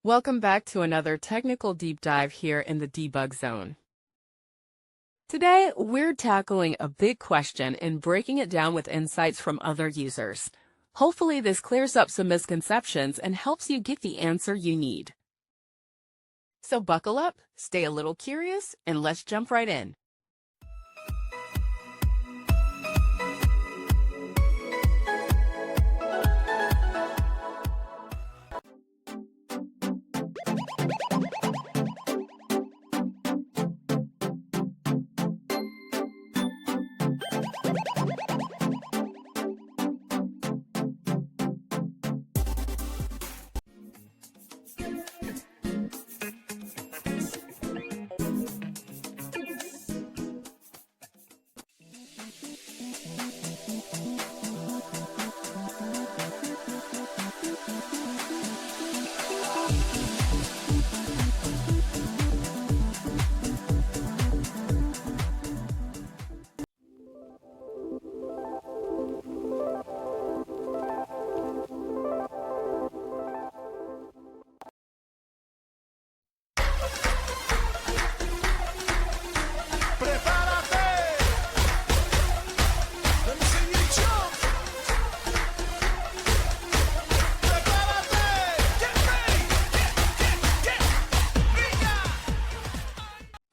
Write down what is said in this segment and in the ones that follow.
Welcome back to another technical deep dive here in the debug zone. Today, we're tackling a big question and breaking it down with insights from other users. Hopefully, this clears up some misconceptions and helps you get the answer you need. So buckle up, stay a little curious, and let's jump right in.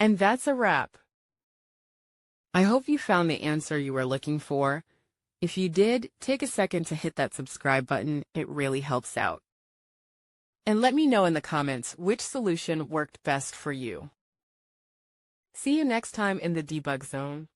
And that's a wrap. I hope you found the answer you were looking for. If you did, take a second to hit that subscribe button. It really helps out. And let me know in the comments which solution worked best for you. See you next time in the debug zone.